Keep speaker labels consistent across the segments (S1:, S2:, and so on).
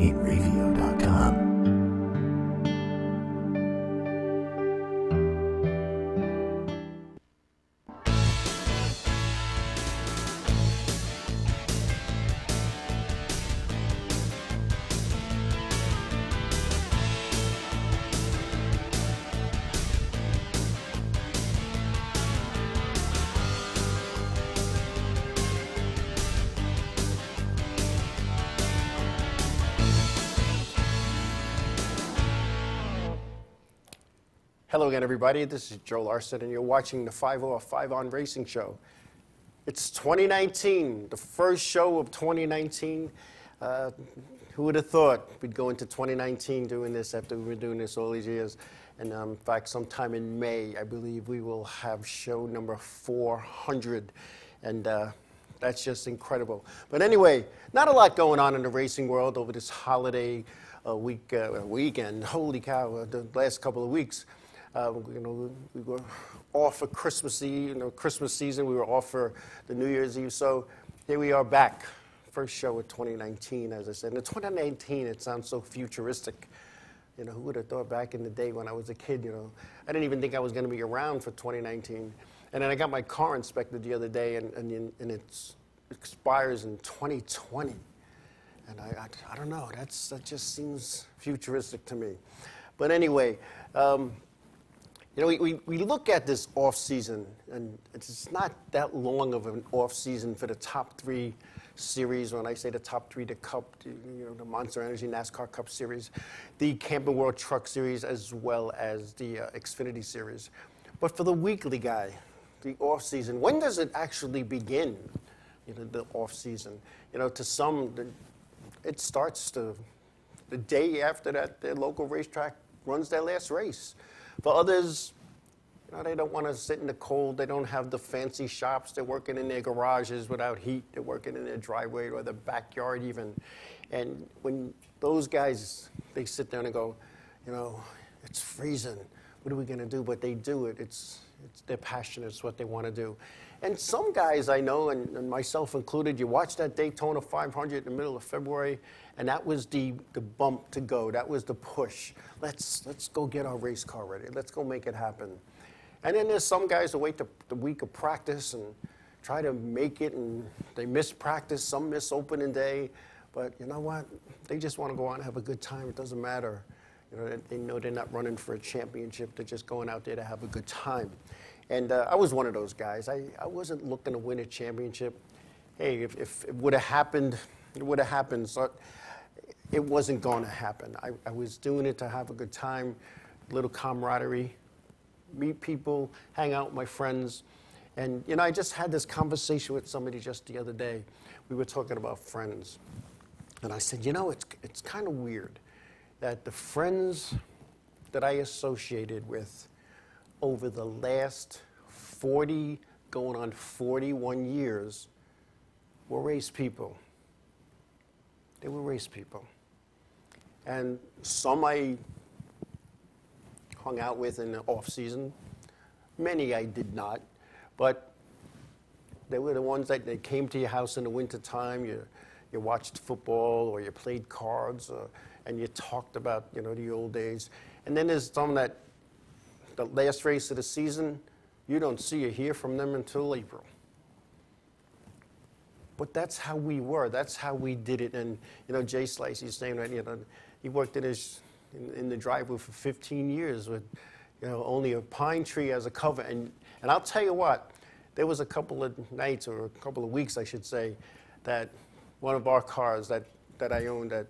S1: Inravio.com.
S2: Hello again, everybody. This is Joe Larson, and you're watching the 505 on Racing Show. It's 2019, the first show of 2019. Who would have thought we'd go into 2019 doing this after we've been doing this all these years? And in fact, sometime in May, I believe we will have show number 400. And that's just incredible. But anyway, not a lot going on in the racing world over this holiday weekend. Holy cow, the last couple of weeks. We were off for Christmas season. We were off for the New Year's Eve. So here we are back. First show of 2019, as I said. And in 2019, it sounds so futuristic. You know, who would have thought back in the day when I was a kid, I didn't even think I was going to be around for 2019. And then I got my car inspected the other day, and it expires in 2020. And I don't know, that just seems futuristic to me. But anyway, we look at this off season, and it's not that long of an off season for the top three series. When I say the top three, the Cup, the Monster Energy NASCAR Cup Series, the Camping World Truck Series, as well as the Xfinity Series. But for the weekly guy, the off season, when does it actually begin? The off season. To some, it starts the day after that their local racetrack runs their last race. For others, they don't want to sit in the cold. They don't have the fancy shops. They're working in their garages without heat. They're working in their driveway or their backyard even. And when those guys, they sit there and go, it's freezing. What are we going to do? But they do it. It's their passion. It's what they want to do. And some guys I know, and myself included, you watch that Daytona 500 in the middle of February, and that was the bump to go. That was the push. Let's go get our race car ready. Let's go make it happen. And then there's some guys that wait the week of practice and try to make it, and they miss practice. Some miss opening day. But you know what? They just want to go out and have a good time. It doesn't matter. They know they're not running for a championship. They're just going out there to have a good time. And I was one of those guys. I wasn't looking to win a championship. Hey, if it would have happened, it would have happened. So it wasn't going to happen. I was doing it to have a good time, a little camaraderie, meet people, hang out with my friends. And, I just had this conversation with somebody just the other day. We were talking about friends. And I said, it's kind of weird that the friends that I associated with over the last 40, going on 41 years, were race people. They were race people. And some I hung out with in the off season. Many I did not. But they were the ones that they came to your house in the wintertime. You watched football or you played cards and you talked about, the old days. And then there's some that the last race of the season, you don't see or hear from them until April. But that's how we were. That's how we did it. And, Jay Slice, he's saying that, he worked in the driveway for 15 years with, only a pine tree as a cover. And I'll tell you what, there was a couple of nights, or a couple of weeks, I should say, that one of our cars that I owned, that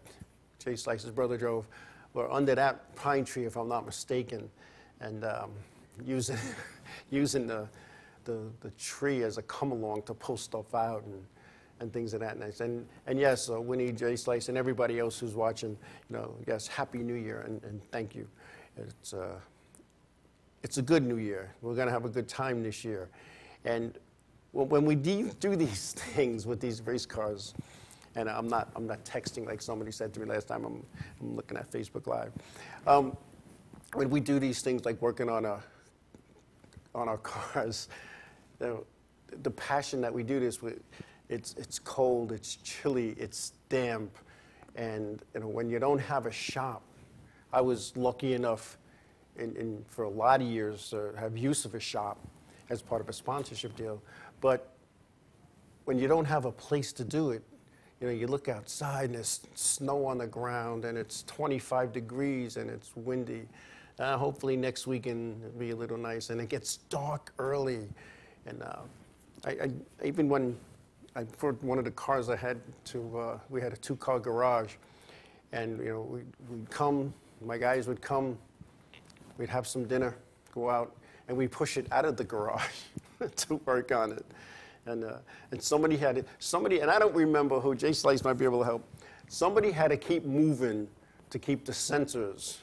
S2: Jay Slice's brother drove, were under that pine tree, if I'm not mistaken, and using the tree as a come-along to pull stuff out and things of that nature. And yes, Winnie, Jay Slice, and everybody else who's watching, yes, Happy New Year, and thank you. It's a good New Year. We're going to have a good time this year. And when we do these things with these race cars, and I'm not texting like somebody said to me last time. I'm looking at Facebook Live. When we do these things like working on our cars, the passion that we do this with, it's cold, it's chilly, it's damp, And when you don't have a shop, I was lucky enough for a lot of years to have use of a shop as part of a sponsorship deal. But when you don't have a place to do it, you look outside and there's snow on the ground and it's 25 degrees and it's windy. Hopefully next weekend it'll be a little nice, and it gets dark early. And I even when for one of the cars I had we had a 2-car garage, and we'd come, my guys would come, we'd have some dinner, go out, and we push it out of the garage to work on it. And somebody had it, and I don't remember who, Jay Slice might be able to help. Somebody had to keep moving to keep the sensors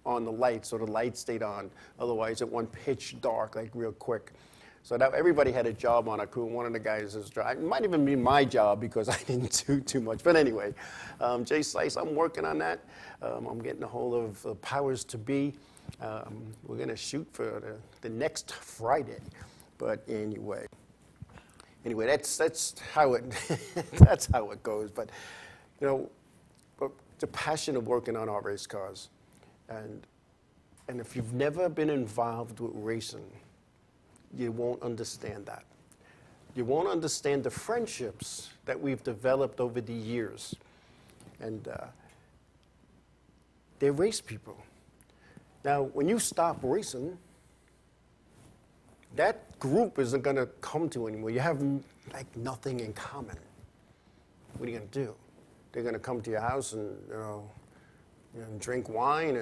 S2: on the lights, so the lights stayed on. Otherwise, it went pitch dark, like real quick. So everybody had a job on a crew. One of the guys is driving. It might even be my job because I didn't do too much. But anyway, Jay Slice, I'm working on that. I'm getting a hold of the powers to be. We're going to shoot for the next Friday. But anyway, that's how it that's how it goes. But the passion of working on our race cars, and if you've never been involved with racing, you won't understand that. You won't understand the friendships that we've developed over the years. And they're race people. Now, when you stop racing, that group isn't going to come to anymore. You have like nothing in common. What are you going to do? They're going to come to your house and drink wine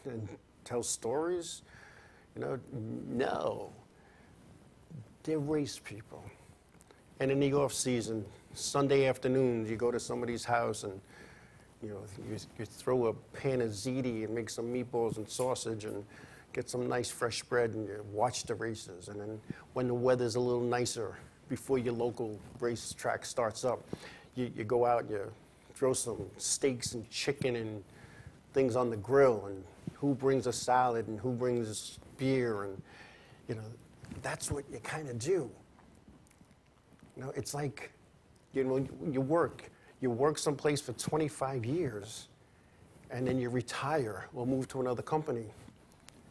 S2: and tell stories. No. They're race people. And in the off season, Sunday afternoons, you go to somebody's house and you throw a pan of ziti and make some meatballs and sausage and get some nice fresh bread and you watch the races. And then when the weather's a little nicer, before your local racetrack starts up, you go out and you throw some steaks and chicken and things on the grill, and who brings a salad and who brings beer, and that's what you kind of do. It's like you work someplace for 25 years and then you retire or move to another company.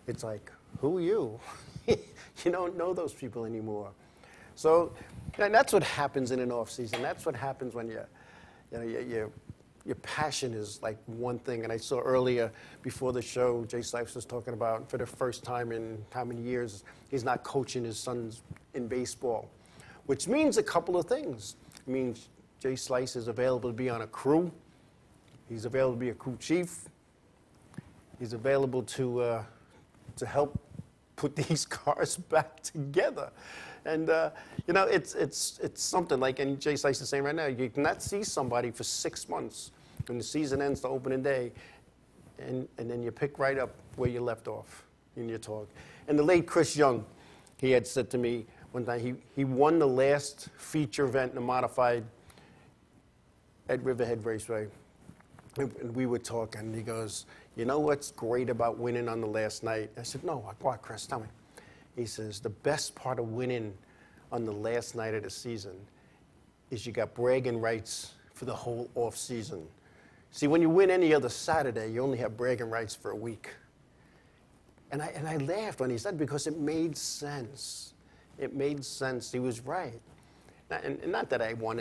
S2: It's like, who are you? You don't know those people anymore. So, and that's what happens in an off season. That's what happens when your passion is like one thing. And I saw earlier before the show, Jay Slice was talking about for the first time in how many years he's not coaching his sons in baseball, which means a couple of things. It means Jay Slice is available to be on a crew. He's available to be a crew chief. He's available to help put these cars back together. And, it's something like, and Jay Slice is saying right now, you cannot see somebody for 6 months when the season ends, the opening day, and then you pick right up where you left off in your talk. And the late Chris Young, he had said to me one time, he won the last feature event in the modified at Riverhead Raceway. And we were talking, and he goes, you know what's great about winning on the last night? I said, no, what, Chris, tell me. He says, the best part of winning on the last night of the season is you got bragging rights for the whole off season. See, when you win any other Saturday, you only have bragging rights for a week. And I laughed when he said, because it made sense. It made sense. He was right. And not that I won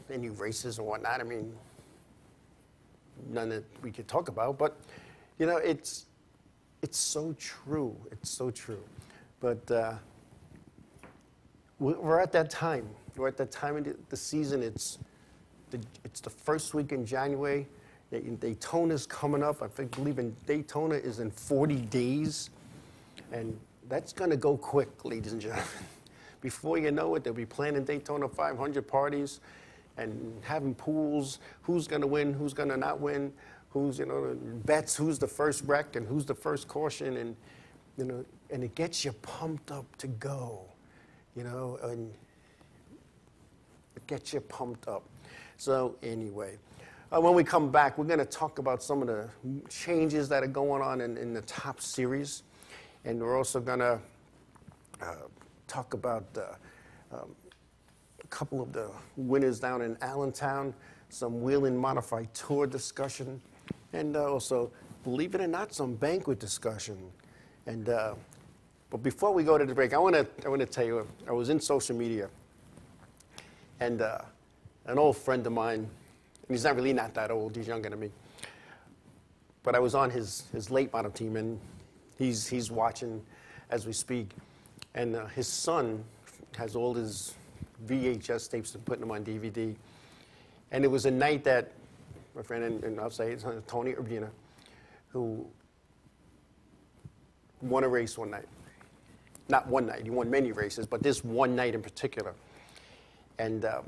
S2: any races or whatnot. I mean, none that we could talk about, but it's so true. It's so true. But we're at that time. We're at that time in the season. It's the first week in January. Daytona's coming up. I believe in Daytona is in 40 days, and that's going to go quick, ladies and gentlemen. Before you know it, they'll be planning Daytona 500 parties and having pools. Who's going to win? Who's going to not win? Who's bets? Who's the first wreck and who's the first caution? And and it gets you pumped up to go, and it gets you pumped up. So anyway, when we come back, we're going to talk about some of the changes that are going on in the top series, and we're also going to talk about couple of the winners down in Allentown, some wheeling modified tour discussion, and also, believe it or not, some banquet discussion. And but before we go to the break, I want to tell you, I was in social media, and an old friend of mine, and he's not that old, he's younger than me, but I was on his late model team, and he's watching as we speak, and his son has all his VHS tapes and putting them on DVD, and it was a night that my friend, and I'll say it's Tony Urbina, who won a race one night. Not one night, he won many races, but this one night in particular. And it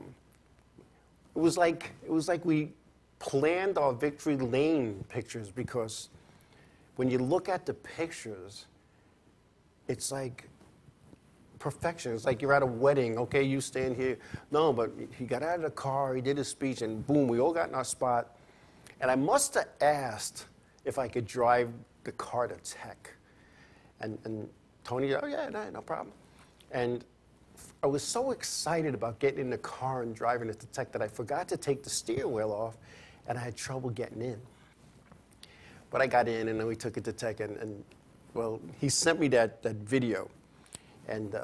S2: was like we planned our victory lane pictures, because when you look at the pictures, it's like perfection. It's like you're at a wedding. Okay, you stand here. No, but he got out of the car, he did his speech, and boom, we all got in our spot. And I must have asked if I could drive the car to Tech. And Tony, oh yeah, no problem. And I was so excited about getting in the car and driving it to Tech that I forgot to take the steering wheel off, and I had trouble getting in. But I got in, and then we took it to Tech, and well, he sent me that video. And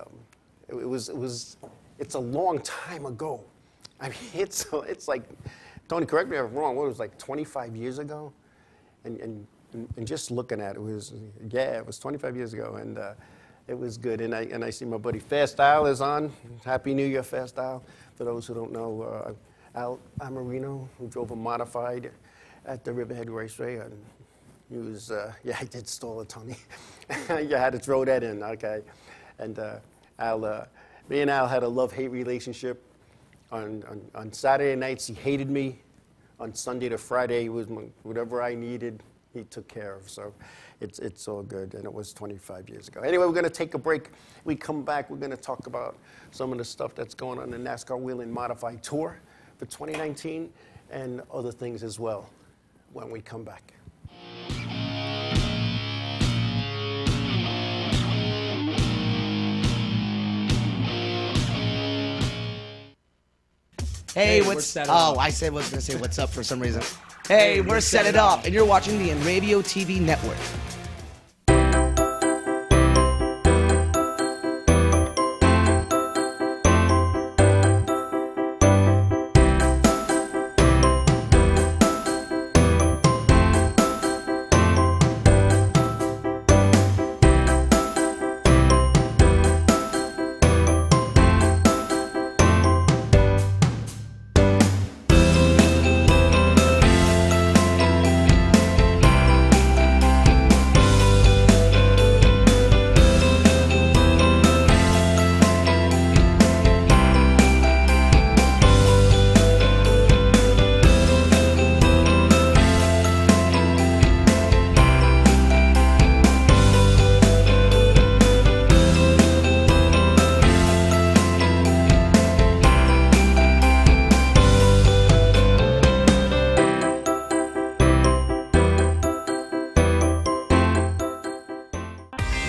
S2: it's a long time ago. I mean, it's like, Tony, correct me if I'm wrong, what, it was like 25 years ago? And just looking at it, it was 25 years ago, and it was good. And I see my buddy Fast Al is on. Happy New Year, Fast Al. For those who don't know, Al Amarino, who drove a modified at the Riverhead Raceway, and he was, yeah, I did stall it, Tony. You had to throw that in, okay. And me and Al had a love-hate relationship. On Saturday nights, he hated me. On Sunday to Friday, he was whatever I needed, he took care of. So it's all good, and it was 25 years ago. Anyway, we're going to take a break. We come back, we're going to talk about some of the stuff that's going on in the NASCAR Wheeling Modified Tour for 2019 and other things as well when we come back.
S1: Hey, what's up? Oh, I said was going to say what's up for some reason. Hey, we're Set It Up, and you're watching the Inravio TV network.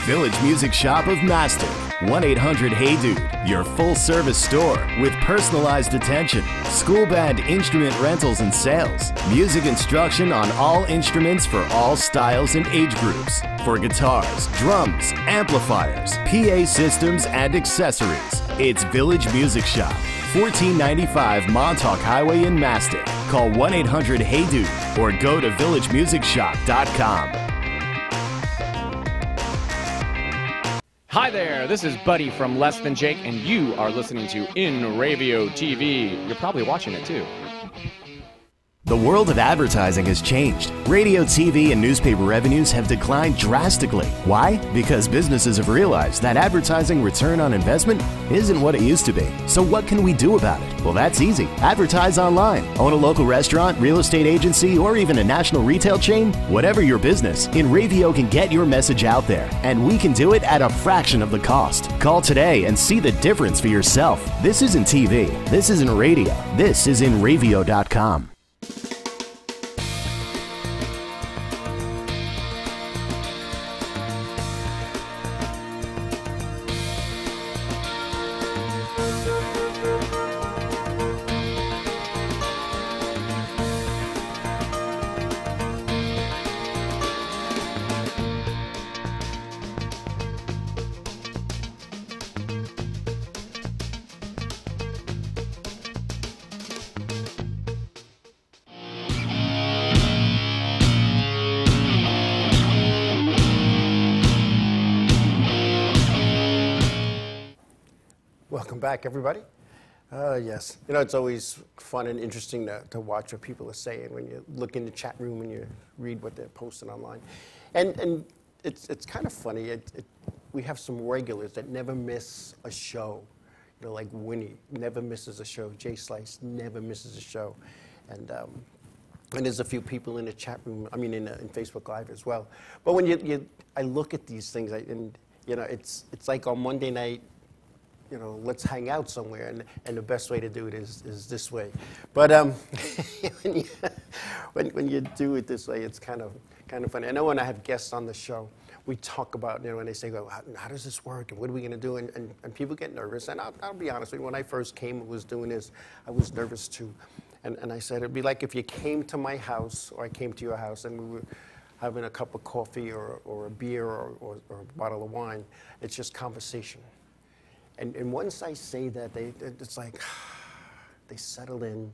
S3: Village Music Shop of Mastic, 1-800-HEY-DUDE, your full-service store with personalized attention, school band instrument rentals and sales, music instruction on all instruments for all styles and age groups, for guitars, drums, amplifiers, PA systems, and accessories. It's Village Music Shop, 1495 Montauk Highway in Mastic. Call 1-800-HEY-DUDE or go to villagemusicshop.com.
S4: Hi there, this is Buddy from Less Than Jake, and you are listening to Inravio TV. You're probably watching it too.
S3: The world of advertising has changed. Radio, TV, and newspaper revenues have declined drastically. Why? Because businesses have realized that advertising return on investment isn't what it used to be. So what can we do about it? Well, that's easy. Advertise online. Own a local restaurant, real estate agency, or even a national retail chain? Whatever your business, Inravio can get your message out there, and we can do it at a fraction of the cost. Call today and see the difference for yourself. This isn't TV. This isn't radio. This is Inravio.com.
S2: Welcome back, everybody. Yes, you know, it's always fun and interesting to watch what people are saying when you look in the chat room and you read what they're posting online. And it's kind of funny. We have some regulars that never miss a show. You know, like Winnie never misses a show. Jay Slice never misses a show. And there's a few people in the chat room, I mean, in Facebook Live as well. But when I look at these things, and you know, it's like on Monday night, you know, let's hang out somewhere, and the best way to do it is this way. But when you do it this way, it's kind of funny. I know when I have guests on the show, we talk about, you know, when they say, well, how does this work, and what are we going to do? And people get nervous. And I'll be honest with you, when I first came and was doing this, I was nervous too. And I said, it'd be like if you came to my house, or I came to your house, and we were having a cup of coffee or a beer or a bottle of wine. It's just conversation. And once I say that, it's like they settle in,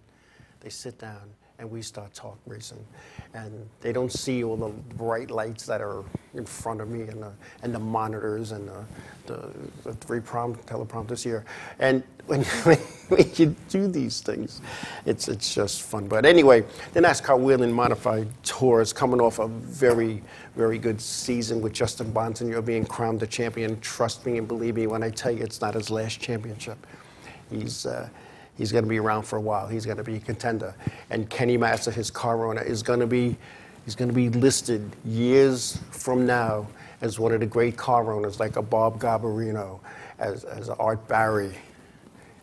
S2: they sit down, and we start talk racing. And they don't see all the bright lights that are in front of me, and the monitors and the three teleprompters here. And when you do these things, it's just fun. But anyway, the NASCAR Whelen Modified Tour is coming off a very, very good season with Justin Bonsignore being crowned the champion. Trust me and believe me when I tell you, it's not his last championship. He's going to be around for a while. He's going to be a contender. And Kenny Massa, his car owner, is going to be listed years from now as one of the great car owners, like a Bob Garbarino, as Art Barry,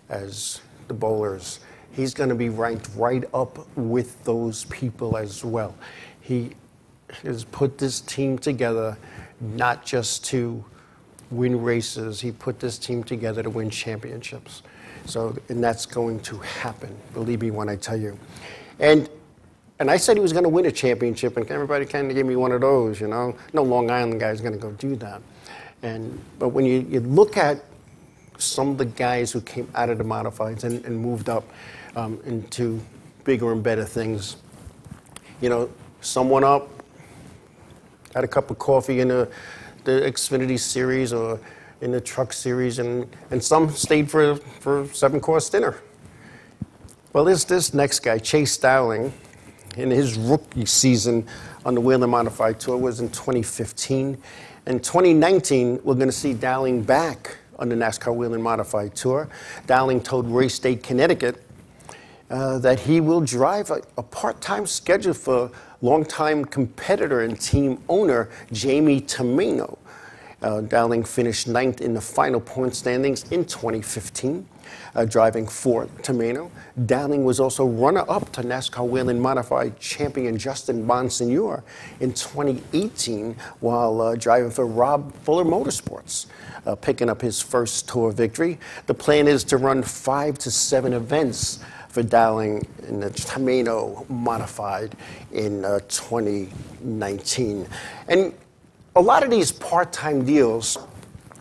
S2: as the Bowlers. He's going to be ranked right up with those people as well. He has put this team together not just to win races. He put this team together to win championships. So, and that's going to happen, believe me when I tell you. And I said he was going to win a championship, and everybody kind of gave me one of those, you know. No Long Island guy is going to go do that. But when you look at some of the guys who came out of the modifieds and moved up into bigger and better things, you know, some went up, had a cup of coffee in the Xfinity Series or in the Truck Series, and some stayed for a 7-course dinner. Well, there's this next guy, Chase Dowling, in his rookie season on the Whelen Modified Tour was in 2015. In 2019, we're going to see Dowling back on the NASCAR Whelen Modified Tour. Dowling told Race Day, Connecticut, that he will drive a part-time schedule for longtime competitor and team owner Jamie Tomeno. Dowling finished 9th in the final point standings in 2015, driving for Tomeno. Dowling was also runner-up to NASCAR Whelen Modified champion Justin Bonsignore in 2018 while driving for Rob Fuller Motorsports, picking up his first tour victory. The plan is to run 5 to 7 events for Dowling in the Tomeno Modified in 2019. And a lot of these part-time deals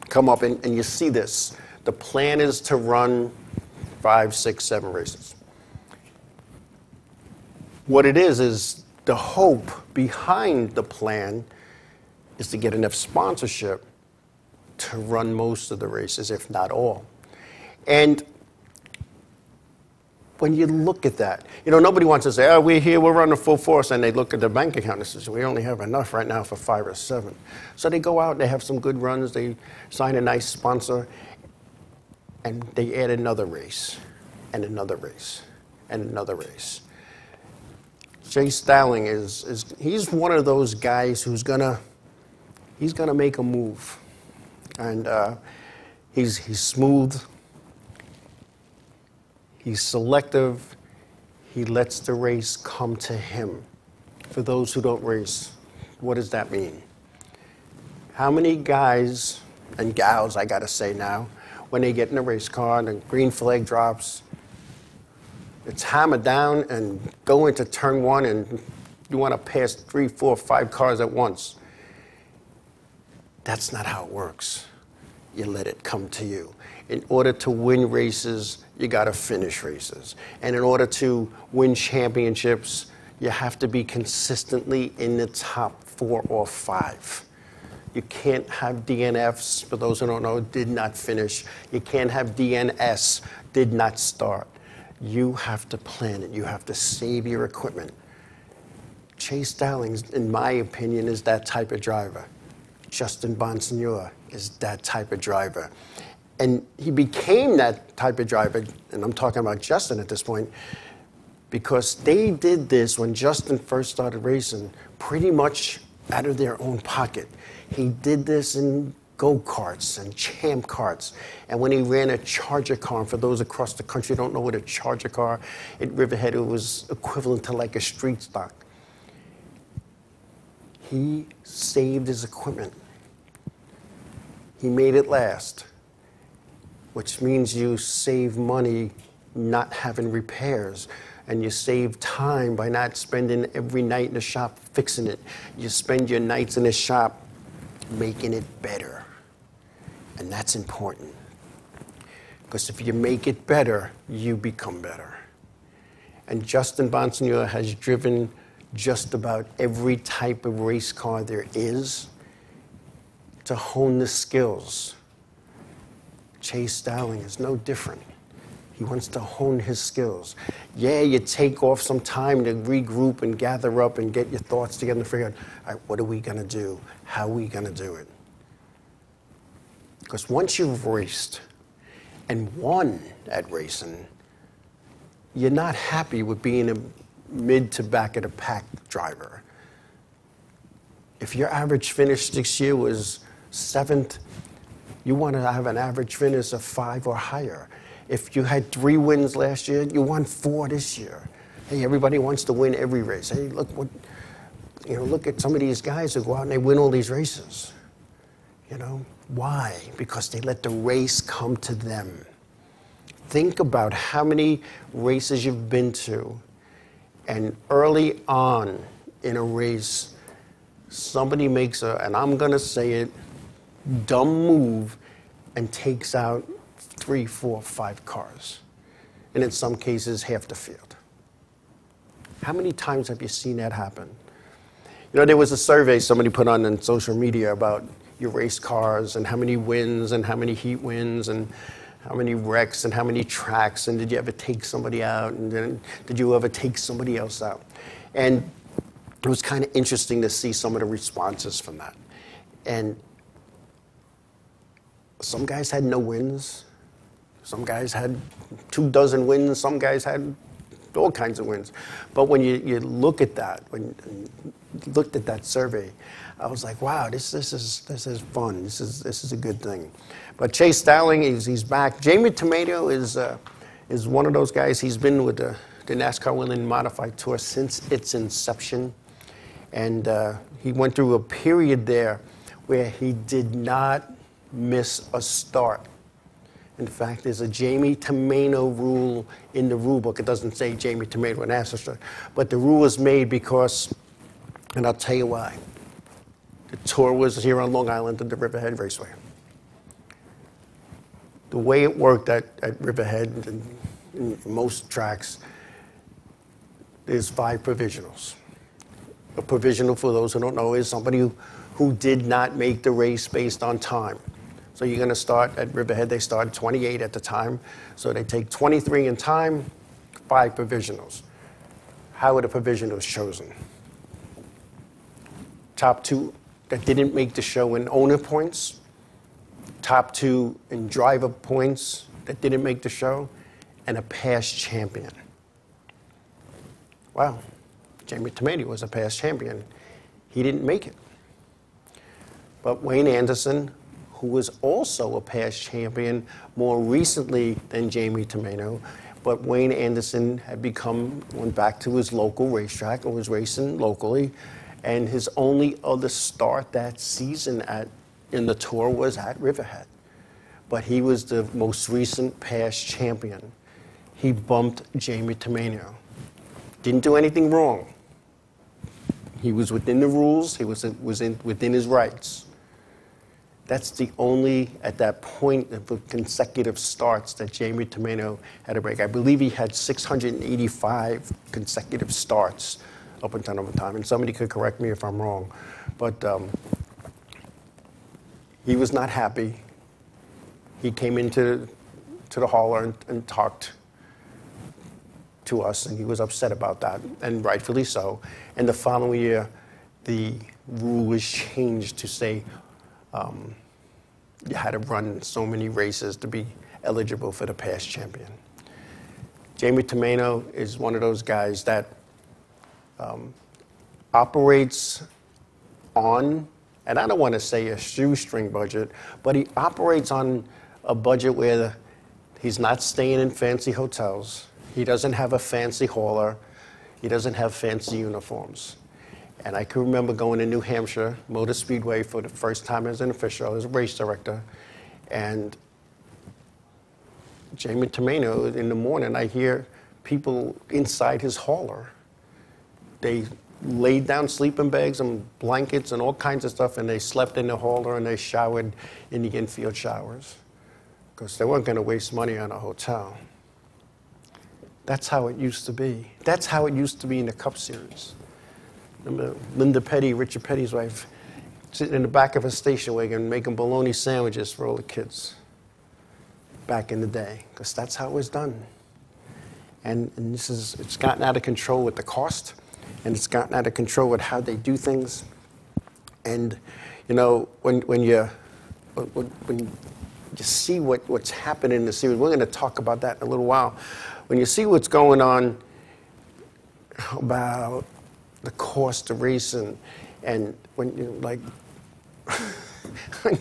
S2: come up, and you see this. The plan is to run 5, 6, 7 races. What it is the hope behind the plan is to get enough sponsorship to run most of the races, if not all. And when you look at that, you know, nobody wants to say, oh, we're here, we're running full force, and they look at their bank account and say, we only have enough right now for 5 or 7. So they go out, they have some good runs, they sign a nice sponsor, and they add another race, and another race, and another race. Chase Dowling he's one of those guys who's gonna make a move, and he's smooth. He's selective. He lets the race come to him. For those who don't race, what does that mean? How many guys and gals, I gotta say now, when they get in a race car and the green flag drops, it's hammered down and go into turn 1 and you want to pass 3, 4, 5 cars at once. That's not how it works. You let it come to you. In order to win races, you got to finish races. And in order to win championships, you have to be consistently in the top 4 or 5. You can't have DNFs, for those who don't know, did not finish. You can't have DNS, did not start. You have to plan it. You have to save your equipment. Chase Dowling, in my opinion, is that type of driver. Justin Bonsignore is that type of driver. And he became that type of driver, and I'm talking about Justin at this point, because they did this when Justin first started racing pretty much out of their own pocket. He did this in go-karts and champ karts. And when he ran a Charger car, and for those across the country who don't know what a Charger car, at Riverhead, it was equivalent to like a street stock. He saved his equipment. He made it last, which means you save money not having repairs. And you save time by not spending every night in the shop fixing it. You spend your nights in the shop making it better. And that's important. Because if you make it better, you become better. And Justin Bonsignore has driven just about every type of race car there is to hone the skills. Chase Dowling is no different. He wants to hone his skills. Yeah, you take off some time to regroup and gather up and get your thoughts together and figure out, all right, what are we going to do? How are we going to do it? Because once you've raced and won at racing, you're not happy with being a mid to back of the pack driver. If your average finish this year was 7th, you want to have an average finish of 5 or higher. If you had 3 wins last year, you won 4 this year. Hey, everybody wants to win every race. Hey, look what, look at some of these guys who go out and they win all these races. Why? Because they let the race come to them. Think about how many races you've been to, and early on in a race, somebody makes and I'm gonna say it, dumb move and takes out 3, 4, 5 cars, and in some cases, half the field. How many times have you seen that happen? There was a survey somebody put on social media about your race cars and how many wins and how many heat wins and how many wrecks and how many tracks, and did you ever take somebody out, and then did you ever take somebody else out? And it was kind of interesting to see some of the responses from that. And some guys had no wins. Some guys had 24 wins. Some guys had all kinds of wins. But when you look at that, when you looked at that survey, I was like, wow, this is fun. This is a good thing. But Chase Dowling, he's back. Jamie Tomato is one of those guys. He's been with the NASCAR Women Modified Tour since its inception, and he went through a period there where he did not miss a start. In fact, there's a Jamie Tomato rule in the rule book. It doesn't say Jamie Tomato and Astor, but the rule was made because, and I'll tell you why. The tour was here on Long Island at the Riverhead Raceway. The way it worked at Riverhead and in most tracks, there's 5 provisionals. A provisional, for those who don't know, is somebody who did not make the race based on time. So you're going to start at Riverhead. They started 28 at the time. So they take 23 in time, 5 provisionals. How are the provisionals chosen? Top 2 that didn't make the show in owner points, top 2 in driver points that didn't make the show, and a past champion. Wow, Jamie Tomato was a past champion. He didn't make it. But Wayne Anderson, who was also a past champion more recently than Jamie Tomato, but Wayne Anderson had went back to his local racetrack and was racing locally, and his only other start that season in the tour was at Riverhead. But he was the most recent past champion. He bumped Jamie Tomato. Didn't do anything wrong. He was within the rules. He was within his rights. That's the only, at that point, of the consecutive starts that Jamie Tomato had to break. I believe he had 685 consecutive starts up until that time, and somebody could correct me if I'm wrong. But He was not happy. He came into the hauler and talked to us, and he was upset about that, and rightfully so. And the following year, the rule was changed to say you had to run so many races to be eligible for the past champion. Jamie Tomeno is one of those guys that operates on, and I don't want to say a shoestring budget, but he operates on a budget where he's not staying in fancy hotels. He doesn't have a fancy hauler. He doesn't have fancy uniforms. And I can remember going to New Hampshire Motor Speedway for the first time as an official, as a race director. And Jamie Tomeno, in the morning, I hear people inside his hauler. They laid down sleeping bags and blankets and all kinds of stuff, and they slept in the hauler and they showered in the infield showers because they weren't going to waste money on a hotel. That's how it used to be. That's how it used to be in the Cup Series. Remember Linda Petty, Richard Petty's wife, sitting in the back of a station wagon making bologna sandwiches for all the kids back in the day, because that's how it was done. And it's gotten out of control with the cost, and it's gotten out of control with how they do things. And you know, when you see what's happening in the series, we're going to talk about that in a little while. When you see what's going on about the cost of racing, and when you like when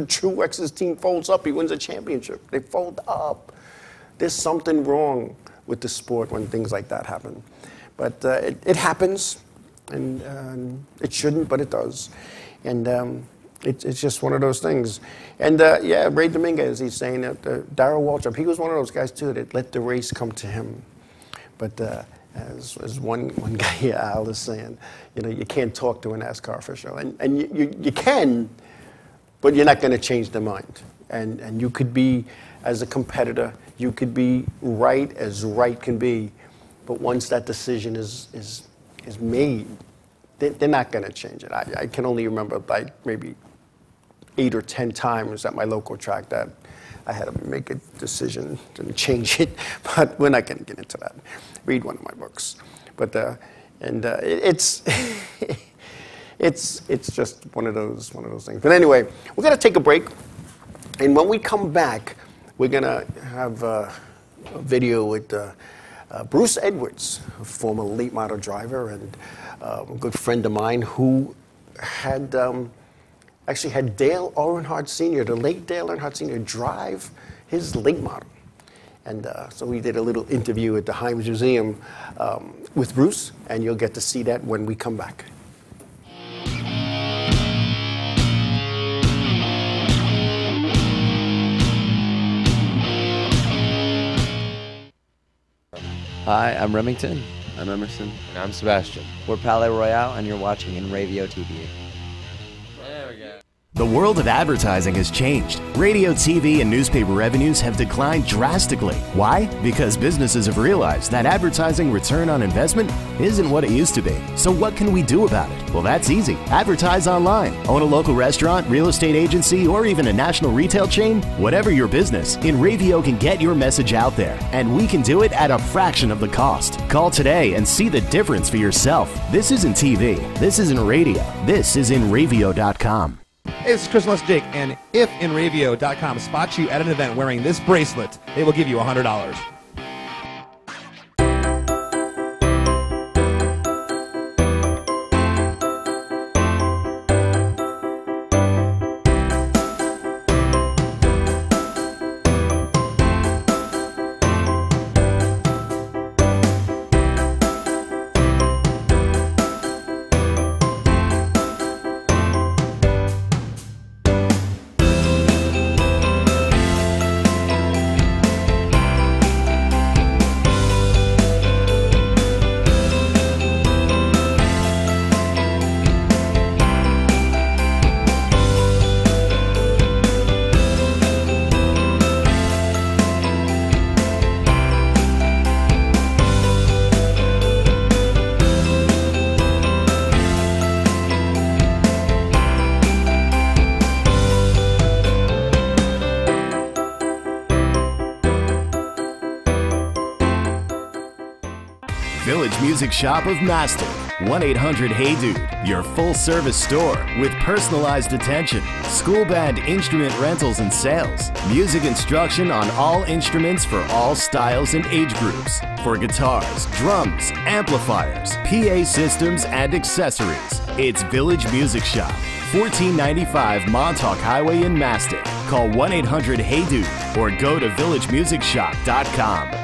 S2: Truex's team folds up, he wins a championship. They fold up. There's something wrong with the sport when things like that happen. But it happens, and it shouldn't, but it does. And it's just one of those things. And yeah, Ray Dominguez, he's saying that Darrell Waltrip, he was one of those guys too that let the race come to him. But as one guy here, Al, is saying, you know, you can't talk to a NASCAR official, and you can, but you're not going to change their mind. And you could be, as a competitor, you could be right as right can be, but once that decision is made, they're not going to change it. I can only remember like maybe 8 or 10 times at my local track that I had to make a decision to change it, but we're not going to get into that. Read one of my books, but it's it's just one of those things. But anyway, we're going to take a break, and when we come back, we're going to have a video with Bruce Edwards, a former late model driver and a good friend of mine who had actually had Dale Earnhardt Sr., the late Dale Earnhardt Sr., drive his late model. And so we did a little interview at the Himes Museum with Bruce, and you'll get to see that when we come back.
S1: Hi, I'm Remington.
S5: I'm Emerson.
S4: And I'm Sebastian.
S1: We're Palais Royale, and you're watching Inravio TV.
S4: There we go.
S3: The world of advertising has changed. Radio, TV, and newspaper revenues have declined drastically. Why? Because businesses have realized that advertising return on investment isn't what it used to be. So what can we do about it? Well, that's easy. Advertise online. Own a local restaurant, real estate agency, or even a national retail chain? Whatever your business, Inravio can get your message out there, and we can do it at a fraction of the cost. Call today and see the difference for yourself. This isn't TV. This isn't radio. This is Inravio.com.
S6: Hey, this is Chris Les Jake, and if Inravio.com spots you at an event wearing this bracelet, they will give you $100.
S3: Village Music Shop of Mastic. 1-800-HEY-DUDE, your full-service store with personalized attention, school band instrument rentals and sales, music instruction on all instruments for all styles and age groups, for guitars, drums, amplifiers, PA systems, and accessories. It's Village Music Shop, 1495 Montauk Highway in Mastic. Call 1-800-HEY-DUDE or go to villagemusicshop.com.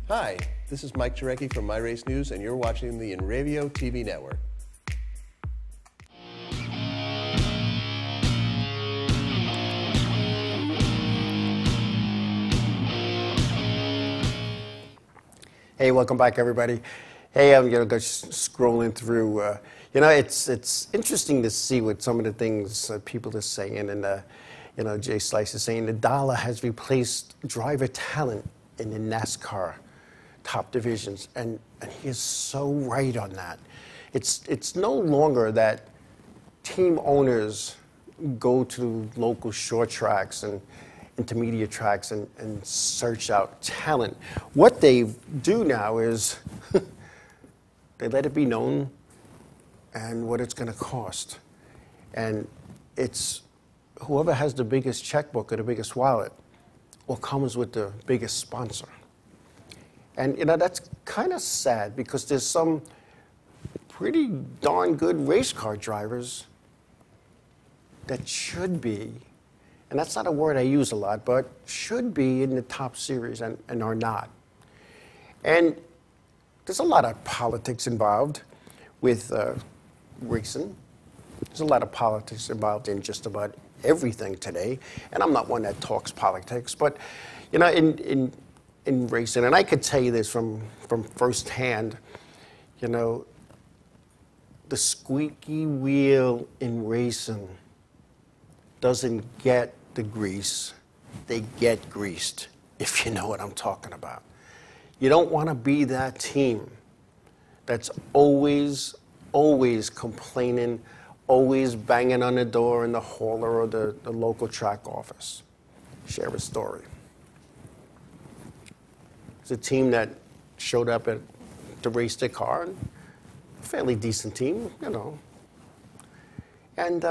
S5: Hi, this is Mike Jarecki from My Race News, and you're watching the Inravio TV network.
S2: Hey, welcome back, everybody. Hey, I'm gonna go scrolling through. It's interesting to see what some of the things people are saying, and Jay Slice is saying the dollar has replaced driver talent in the NASCAR top divisions, and he is so right on that. It's no longer that team owners go to local short tracks and intermediate tracks and search out talent. What they do now is they let it be known and what it's going to cost. And it's whoever has the biggest checkbook or the biggest wallet or comes with the biggest sponsor. And that's kind of sad because there's some pretty darn good race car drivers that should be, and that's not a word I use a lot, but should be in the top series and are not. And there's a lot of politics involved with racing. There's a lot of politics involved in just about everything today. And I'm not one that talks politics, but in racing, and I could tell you this from firsthand, the squeaky wheel in racing doesn't get the grease, they get greased, if you know what I'm talking about. You don't want to be that team that's always complaining, always banging on the door in the hauler or the local track office. Share a story. It's a team that showed up to race their car, and a fairly decent team, And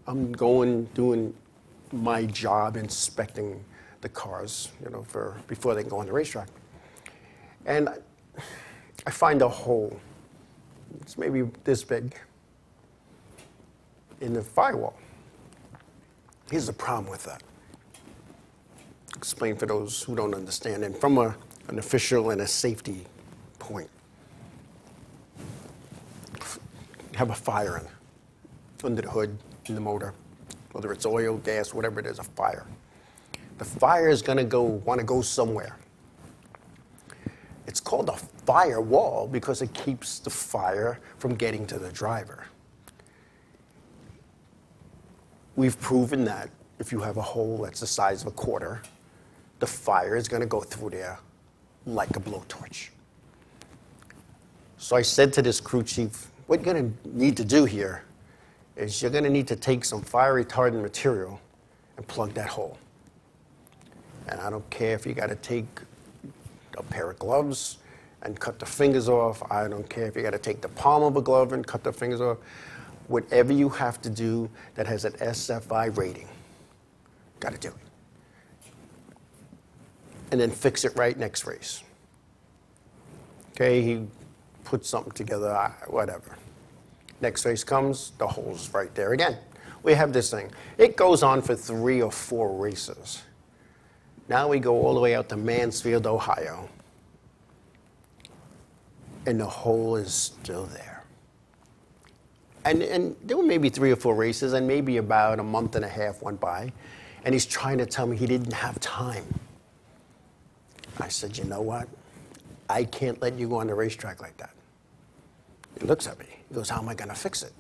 S2: I'm doing my job inspecting the cars, before they go on the racetrack. And I find a hole. It's maybe this big in the firewall. Here's the problem with that. Explain for those who don't understand, and from an official and a safety point. Have a fire under the hood, in the motor, whether it's oil, gas, whatever it is, a fire. The fire is going to want to go somewhere. It's called a firewall because it keeps the fire from getting to the driver. We've proven that if you have a hole that's the size of a quarter, the fire is going to go through there like a blowtorch. So I said to this crew chief, what you're going to need to do here is you're going to need to take some fire retardant material and plug that hole. And I don't care if you got to take a pair of gloves and cut the fingers off. I don't care if you got to take the palm of a glove and cut the fingers off. Whatever you have to do that has an SFI rating, got to do it. And then fix it right next race. Okay, he put something together, whatever. Next race comes, the hole's right there again. We have this thing. It goes on for 3 or 4 races. Now we go all the way out to Mansfield, Ohio. And the hole is still there. And there were maybe 3 or 4 races, and maybe about a month and a half went by, and he's trying to tell me he didn't have time. I said, you know what? I can't let you go on the racetrack like that. He looks at me. He goes, how am I going to fix it?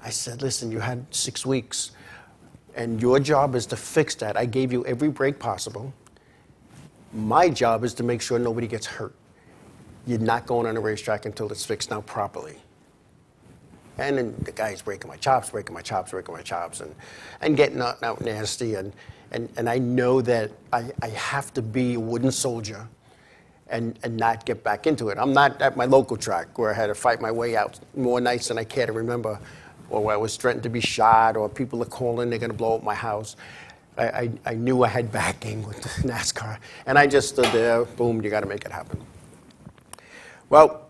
S2: I said, listen, you had 6 weeks, and your job is to fix that. I gave you every break possible. My job is to make sure nobody gets hurt. You're not going on the racetrack until it's fixed now properly. And then the guy's breaking my chops, and getting out nasty. And And I know that I have to be a wooden soldier and not get back into it. I'm not at my local track where I had to fight my way out more nights than I care to remember, or where I was threatened to be shot, or people are calling, they're going to blow up my house. I knew I had backing with NASCAR, and I just stood there, boom, you got to make it happen. Well,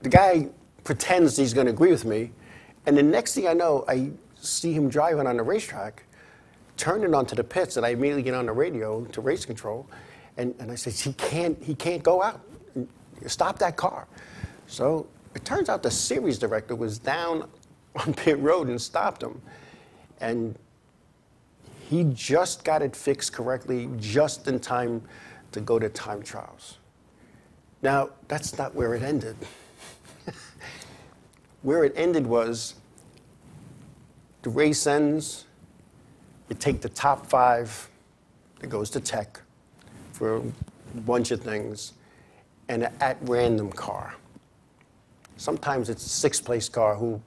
S2: the guy pretends he's going to agree with me, and the next thing I know, I see him driving on the racetrack, turning onto the pits, and I immediately get on the radio to race control, and I say, he can't go out. Stop that car. So it turns out the series director was down on pit road and stopped him. And he just got it fixed correctly just in time to go to time trials. Now, that's not where it ended. Where it ended was the race ends, you take the top 5 that goes to tech for a bunch of things, and an at-random car. Sometimes it's a 6th place car who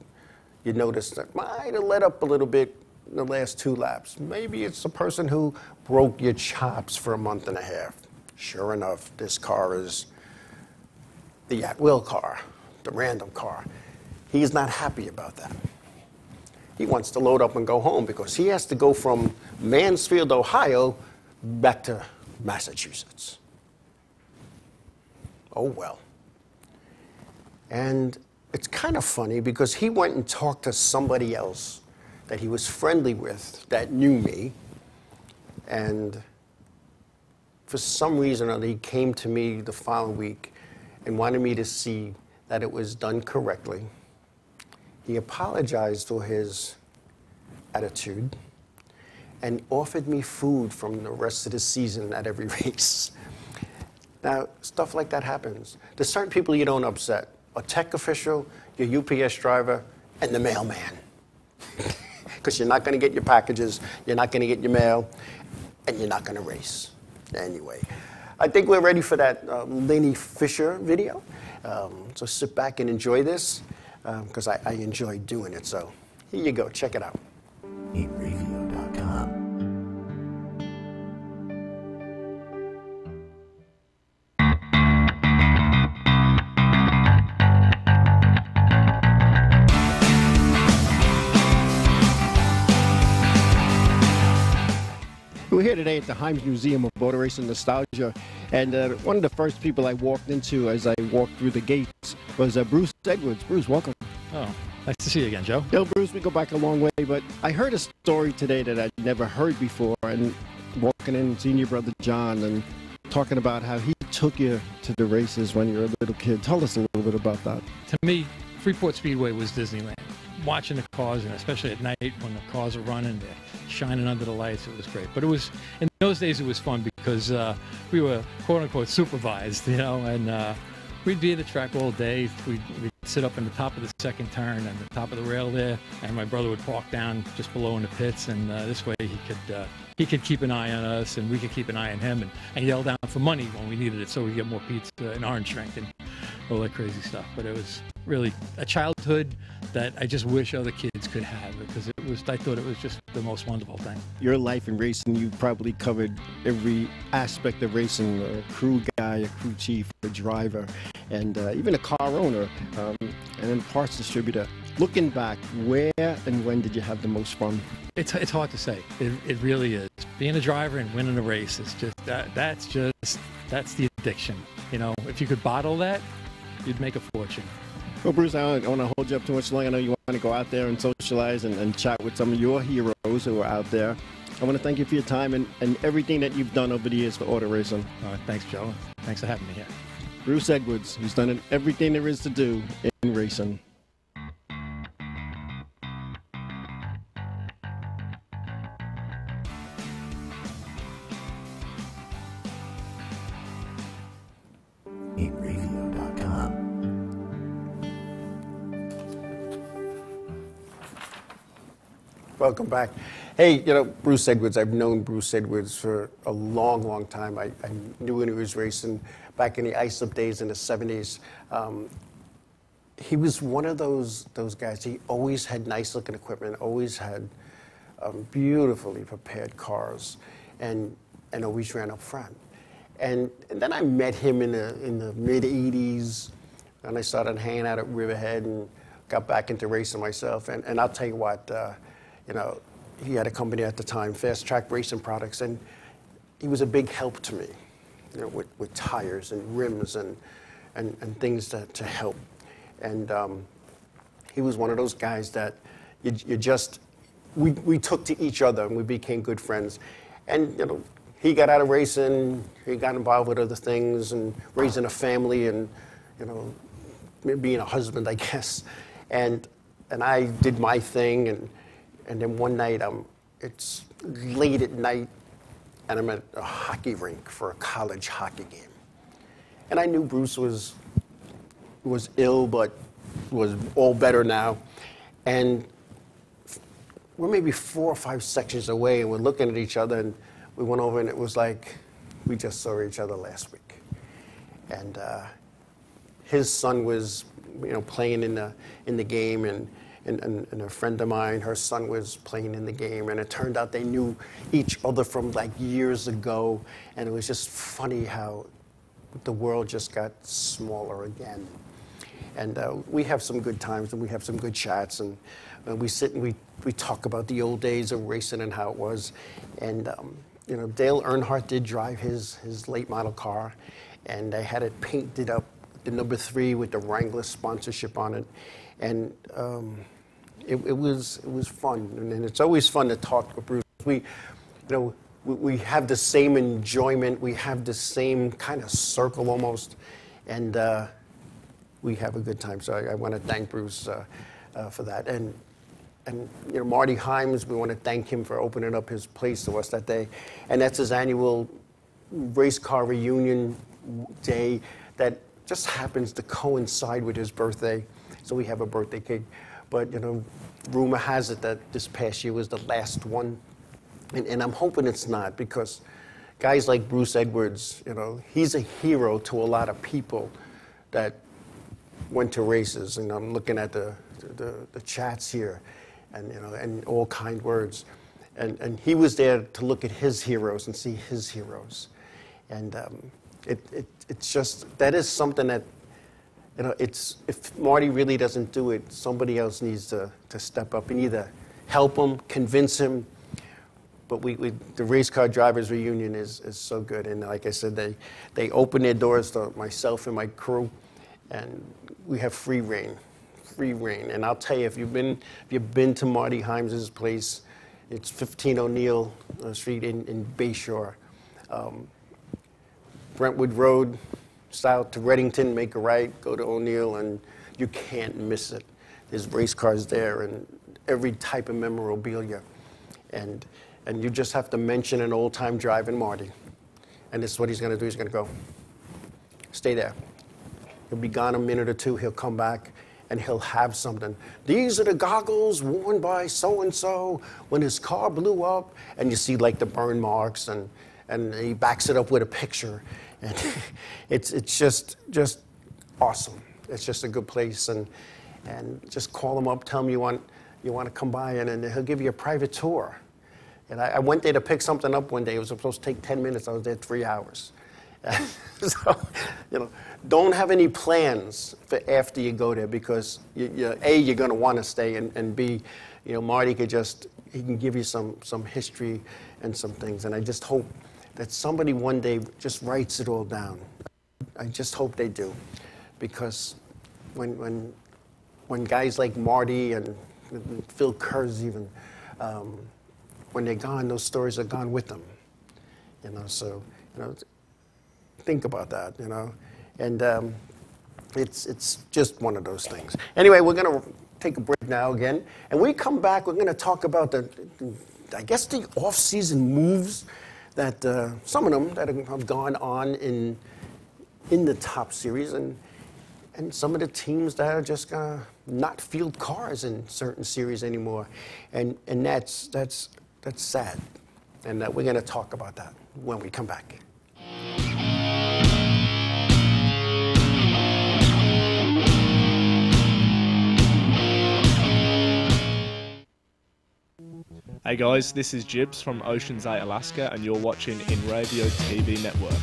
S2: you notice that might have let up a little bit in the last 2 laps. Maybe it's a person who broke your chops for a month and a half. Sure enough, this car is the at-will car, the random car. He's not happy about that. He wants to load up and go home because he has to go from Mansfield, Ohio, back to Massachusetts. Oh, well. And it's kind of funny because he went and talked to somebody else that he was friendly with that knew me. And for some reason or other, he came to me the following week and wanted me to see that it was done correctly. He apologized for his attitude and offered me food from the rest of the season at every race. Now, stuff like that happens. There's certain people you don't upset. A tech official, your UPS driver, and the mailman. Because you're not going to get your packages, you're not going to get your mail, and you're not going to race. Anyway, I think we're ready for that Lenny Fisher video. So sit back and enjoy this, because I enjoy doing it. So here you go, check it out.
S3: Inravio.com.
S7: We're here today at the Himes Museum of Motor Racing Nostalgia, and one of the first people I walked into as I walked through the gates was Bruce Edwards. Bruce, welcome.
S8: Oh, nice to see you again, Joe.
S7: You know, Bruce, we go back a long way, but I heard a story today that I'd never heard before, and walking in and seeing your brother John and talking about how he took you to the races when you were a little kid. Tell us a little bit about that.
S8: To me, Freeport Speedway was Disneyland. Watching the cars, and especially at night when the cars are running, they're shining under the lights, it was great. But it was, in those days, it was fun because we were quote-unquote supervised, you know, and we'd be at the track all day. We'd sit up in the top of the second turn and the top of the rail there, and my brother would park down just below in the pits, and this way he could keep an eye on us, and we could keep an eye on him, and yell down for money when we needed it so we get more pizza and orange strength and all that crazy stuff. But it was really a childhood that I just wish other kids could have, because I thought it was just the most wonderful thing.
S7: Your life in racing, you probably covered every aspect of racing, a crew guy, a crew chief, a driver, and even a car owner, and then a parts distributor. Looking back, where and when did you have the most fun?
S8: It's hard to say. It really is. Being a driver and winning a race is just that's the addiction. You know, if you could bottle that, you'd make a fortune.
S7: Well, Bruce, I don't want to hold you up too much longer. I know you want to go out there and socialize and chat with some of your heroes who are out there. I want to thank you for your time and everything that you've done over the years for auto racing.
S8: Thanks, Joe. Thanks for having me here.
S7: Bruce Edwards, who's done everything there is to do in racing.
S3: Inravio.com.
S2: Welcome back. Hey, you know, Bruce Edwards, I've known Bruce Edwards for a long, long time. I knew when he was racing back in the ice-up days in the 70s. He was one of those guys. He always had nice-looking equipment, always had beautifully prepared cars, and always ran up front. And then I met him in the mid-'80s, and I started hanging out at Riverhead and got back into racing myself. And I'll tell you what, he had a company at the time, Fast Track Racing Products, and he was a big help to me, with tires and rims and things to help. And he was one of those guys that we took to each other and we became good friends. And he got out of racing, he got involved with other things and raising a family and being a husband, I guess. And I did my thing, and then one night it's late at night, and I'm at a hockey rink for a college hockey game. And I knew Bruce was ill, but was all better now. And we're maybe 4 or 5 sections away, and we're looking at each other, and we went over, and it was like we just saw each other last week. And his son was, playing in the game, and a friend of mine, her son was playing in the game, and it turned out they knew each other from like years ago, and it was just funny how the world just got smaller again. And we have some good times, and we have some good chats, and we sit and we talk about the old days of racing and how it was. And Dale Earnhardt did drive his late model car, and I had it painted up, the number 3 with the Wrangler sponsorship on it, and it was fun. And it's always fun to talk with Bruce. We have the same enjoyment, we have the same kind of circle almost, and we have a good time. So I want to thank Bruce for that. And Marty Himes, we want to thank him for opening up his place to us that day. And that's his annual race car reunion day that just happens to coincide with his birthday. So we have a birthday cake. But, rumor has it that this past year was the last one. And I'm hoping it's not, because guys like Bruce Edwards, he's a hero to a lot of people that went to races. And I'm looking at the chats here, and all kind words. And he was there to look at his heroes and see his heroes. And it's just, that is something that, if Marty really doesn't do it, somebody else needs to step up and either help him, convince him. But the race car drivers reunion is so good. And like I said, they open their doors to myself and my crew, and we have free reign. And I'll tell you, if you've been to Marty Himes' place, it's 15 O'Neill Street in Bayshore. Brentwood Road, south to Reddington, make a right, go to O'Neill, and you can't miss it. There's race cars there and every type of memorabilia. And you just have to mention an old-time driving Marty. And this is what he's going to do. He's going to go, stay there. He'll be gone a minute or two. He'll come back, and he'll have something. These are the goggles worn by so-and-so when his car blew up. And you see, like, the burn marks, and he backs it up with a picture. And it's just awesome. It's just a good place. And just call him up, tell him you want to come by, and he'll give you a private tour. And I went there to pick something up one day. It was supposed to take 10 minutes. I was there 3 hours. So, don't have any plans for after you go there, because A, you're going to want to stay, and B, Marty he can give you some history and some things. And I just hope that somebody one day just writes it all down. I just hope they do, because when guys like Marty and Phil Kerrs even, when they're gone, those stories are gone with them. So think about that. And it's just one of those things. Anyway, we're going to take a break now again, and when we come back, we're going to talk about the off-season moves that some of them that have gone on in the top series, and some of the teams that are just gonna not field cars in certain series anymore, and that's sad, and we're gonna talk about that when we come back.
S9: Hey guys, this is Jibs from Ocean's 8, Alaska, and you're watching Inravio TV Network.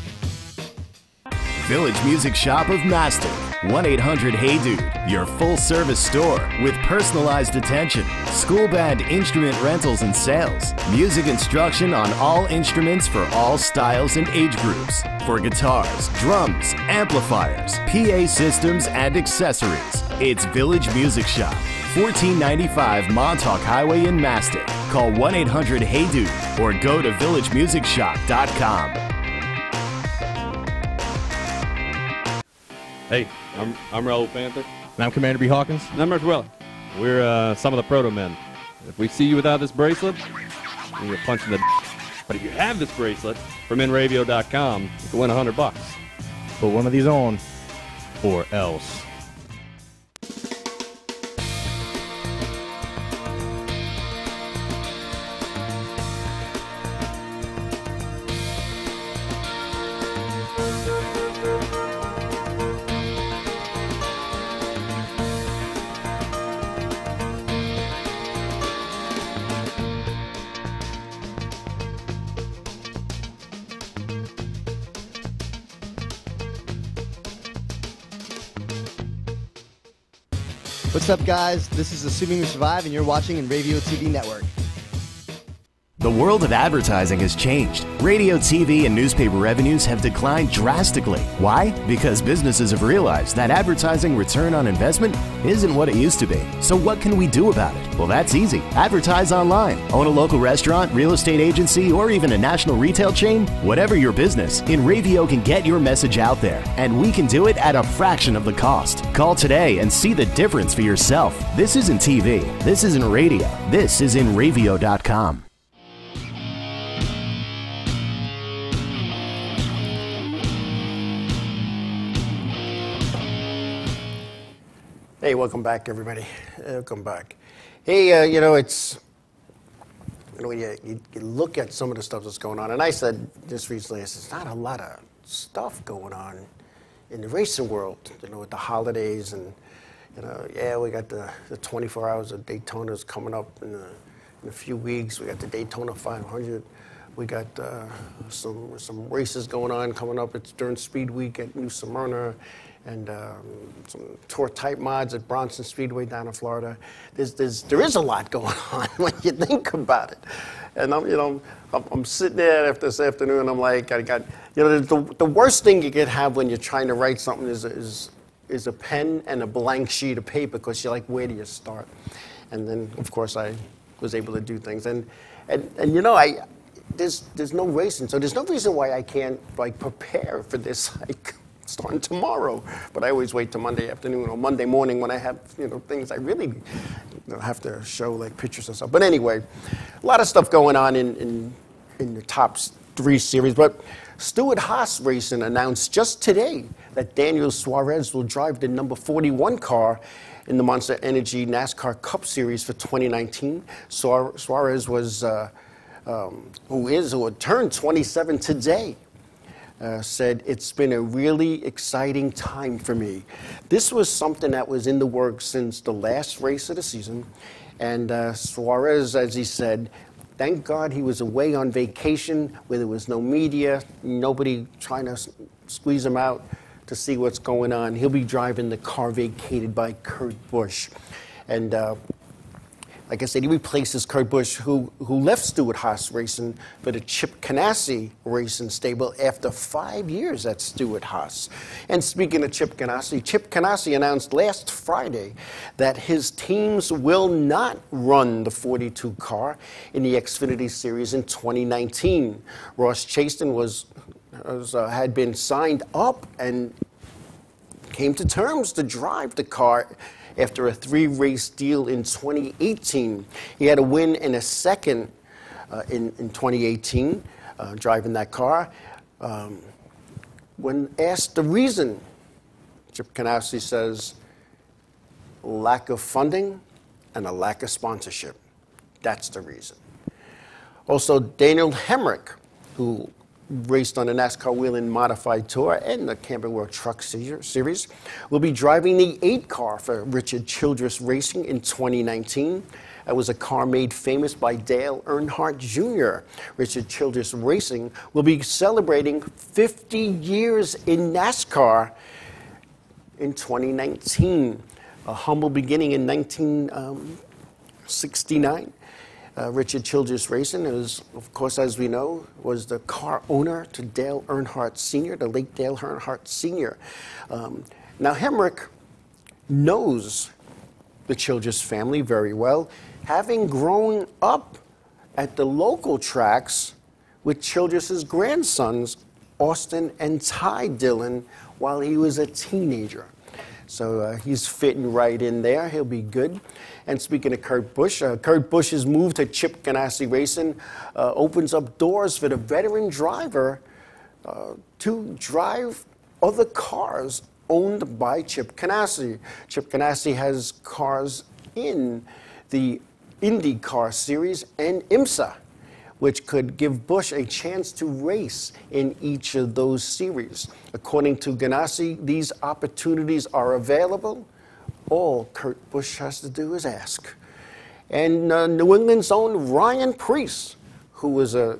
S3: Village Music Shop of Mastic. 1-800-HEY-DUDE. Your full-service store with personalized attention, school band instrument rentals and sales, music instruction on all instruments for all styles and age groups, for guitars, drums, amplifiers, PA systems, and accessories. It's Village Music Shop, 1495 Montauk Highway in Mastic. Call 1-800-HEY-DUDE or go to villagemusicshop.com.
S10: Hey, I'm Raul Panther.
S6: And I'm Commander B. Hawkins.
S10: And I'm Merch Weller. We're some of the proto men. If we see you without this bracelet, you're punching the But if you have this bracelet from Inravio.com, you can win $100.
S6: Put one of these on, or else.
S1: What's up, guys? This is Assuming We Survive, and you're watching Inravio TV Network.
S3: The world of advertising has changed. Radio, TV, and newspaper revenues have declined drastically. Why? Because businesses have realized that advertising return on investment isn't what it used to be. So what can we do about it? Well, that's easy. Advertise online. Own a local restaurant, real estate agency, or even a national retail chain? Whatever your business, Inravio can get your message out there, and we can do it at a fraction of the cost. Call today and see the difference for yourself. This isn't TV. This isn't radio. This is Inravio.com.
S2: Hey, welcome back, everybody. Welcome back. Hey, it's, when you look at some of the stuff that's going on, and I said just recently, there's not a lot of stuff going on in the racing world, with the holidays and, we got the 24 hours of Daytona's coming up in a few weeks. We got the Daytona 500. We got some races going on coming up. It's during Speed Week at New Smyrna, and some tour type mods at Bronson Speedway down in Florida. There is a lot going on when you think about it. And I'm sitting there after this afternoon, and I'm like, the worst thing you could have when you're trying to write something is a pen and a blank sheet of paper, because you're like, where do you start? And then, of course, I was able to do things. And there's no racing, so there's no reason why I can't prepare for this starting tomorrow. But I always wait till Monday afternoon or Monday morning when I have things I really have to show, like pictures and stuff. But anyway, a lot of stuff going on in the top 3 series. But Stewart-Haas Racing announced just today that Daniel Suarez will drive the number 41 car in the Monster Energy NASCAR Cup Series for 2019. Suarez was who had turned 27 today, said, "It's been a really exciting time for me." This was something that was in the works since the last race of the season. And Suarez, as he said, thank God he was away on vacation where there was no media, nobody trying to squeeze him out to see what's going on. He'll be driving the car vacated by Kurt Busch. And like I said, he replaces Kurt Busch, who left Stewart-Haas Racing for the Chip Ganassi Racing stable after 5 years at Stewart-Haas. And speaking of Chip Ganassi announced last Friday that his teams will not run the 42 car in the Xfinity Series in 2019. Ross Chastain had been signed up and came to terms to drive the car after a 3-race deal in 2018. He had a win and a second in 2018, driving that car. When asked the reason, Chip Ganassi says, lack of funding and a lack of sponsorship. That's the reason. Also, Daniel Hemrick, who raced on the NASCAR Whelen Modified Tour and the Camping World Truck Series, will be driving the 8 car for Richard Childress Racing in 2019. That was a car made famous by Dale Earnhardt Jr. Richard Childress Racing will be celebrating 50 years in NASCAR in 2019. A humble beginning in 1969. Richard Childress Racing is, of course, as we know, was the car owner to Dale Earnhardt Sr., the late Dale Earnhardt Sr. Now, Hemrick knows the Childress family very well, having grown up at the local tracks with Childress's grandsons, Austin and Ty Dillon, while he was a teenager. So he's fitting right in there. He'll be good. And speaking of Kurt Busch move to Chip Ganassi Racing opens up doors for the veteran driver to drive other cars owned by Chip Ganassi. Chip Ganassi has cars in the IndyCar Series and IMSA, which could give Busch a chance to race in each of those series. According to Ganassi, these opportunities are available. All Kurt Busch has to do is ask. And New England's own Ryan Preece, who was a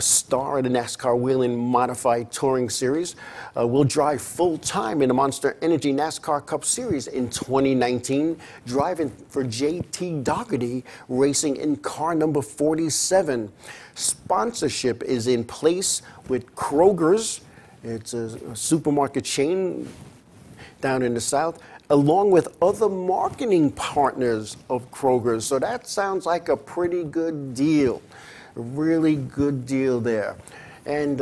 S2: star in the NASCAR Whelen Modified Touring Series, will drive full-time in the Monster Energy NASCAR Cup Series in 2019, driving for J.T. Dougherty, racing in car number 47. Sponsorship is in place with Kroger's. It's a supermarket chain down in the South, along with other marketing partners of Kroger's. So that sounds like a pretty good deal. A really good deal there. And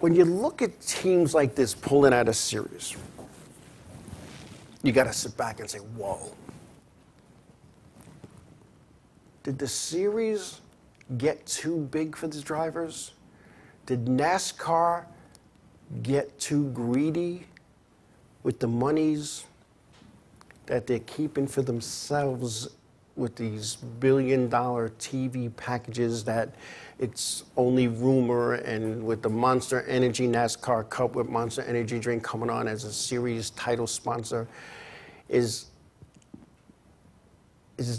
S2: when you look at teams like this pulling out a series, you got to sit back and say, whoa. Did the series get too big for the drivers? Did NASCAR get too greedy with the monies that they're keeping for themselves with these billion-dollar TV packages that it's only rumor, and with the Monster Energy NASCAR Cup with Monster Energy Drink coming on as a series title sponsor? Is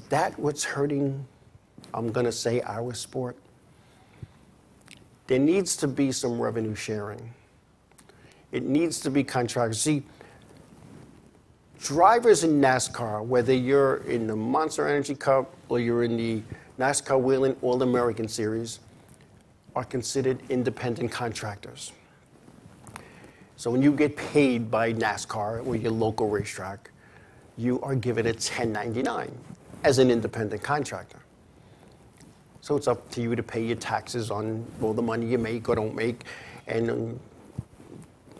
S2: that what's hurting, I'm going to say, our sport? There needs to be some revenue sharing. It needs to be contracts. See, drivers in NASCAR, whether you're in the Monster Energy Cup or you're in the NASCAR Whelen All-American Series, are considered independent contractors. So when you get paid by NASCAR or your local racetrack, you are given a 1099 as an independent contractor. So it's up to you to pay your taxes on all the money you make or don't make, and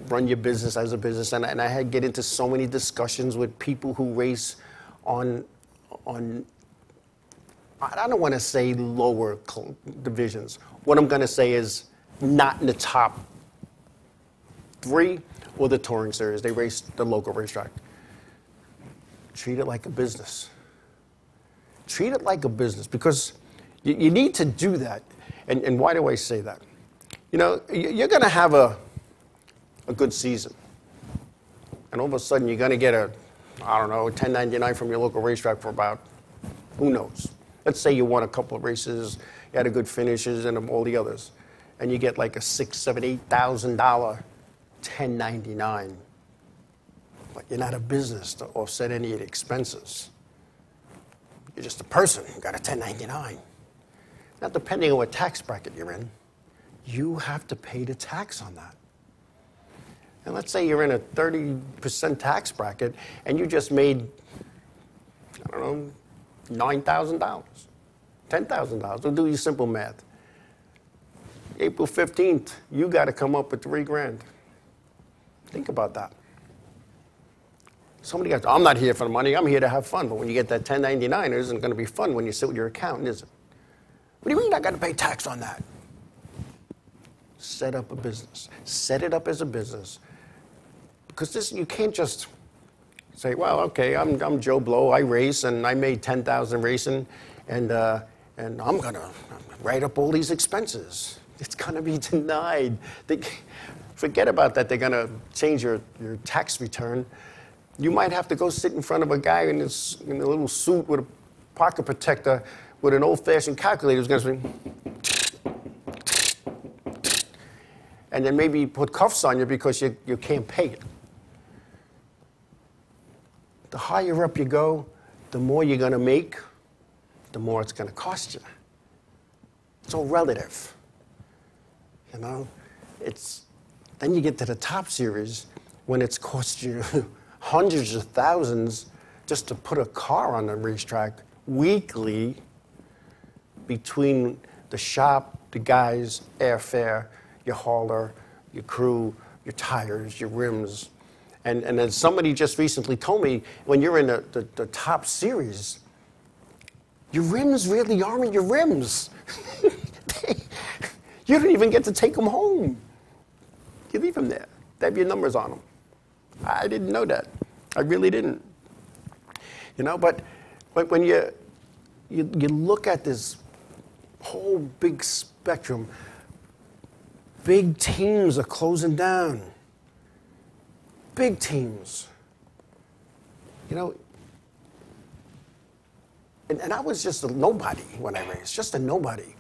S2: run your business as a business. And I had get into so many discussions with people who race on I don't want to say lower divisions. What I'm going to say is not in the top 3 or the touring series. They race the local racetrack. Treat it like a business. Treat it like a business, because you need to do that. And why do I say that? You know, you're going to have a good season. And all of a sudden, you're going to get a 1099 from your local racetrack for about, who knows? Let's say you won a couple of races, you had a good finishes, and all the others. And you get like a $6,000, $7,000, $8,000 1099. But you're not a business to offset any of the expenses. You're just a person who got a 1099. Now, depending on what tax bracket you're in, you have to pay the tax on that. And let's say you're in a 30% tax bracket and you just made, I don't know, $9,000, $10,000. We'll do your simple math. April 15th, you got to come up with $3,000. Think about that. Somebody got, I'm not here for the money, I'm here to have fun. But when you get that 1099, it isn't going to be fun when you sit with your accountant, is it? What do you mean I got to pay tax on that? Set up a business. Set it up as a business. Because this, you can't just say, well, okay, I'm Joe Blow, I race, and I made $10,000 racing, and and I'm going to write up all these expenses. It's going to be denied. Forget about that. They're going to change your tax return. You might have to go sit in front of a guy in a little suit with a pocket protector with an old-fashioned calculator who's going to say, and then maybe put cuffs on you because you can't pay it. The higher up you go, the more you're going to make, the more it's going to cost you. It's all relative. You know, then you get to the top series when it's cost you hundreds of thousands just to put a car on the racetrack weekly between the shop, the guys, airfare, your hauler, your crew, your tires, your rims. And then somebody just recently told me, when you're in the top series, your rims really aren't your rims. You don't even get to take them home. You leave them there. They have your numbers on them. I didn't know that. I really didn't. You know, but when you look at this whole big spectrum, big teams are closing down. Big teams. You know, and I was just a nobody when I raced, just a nobody.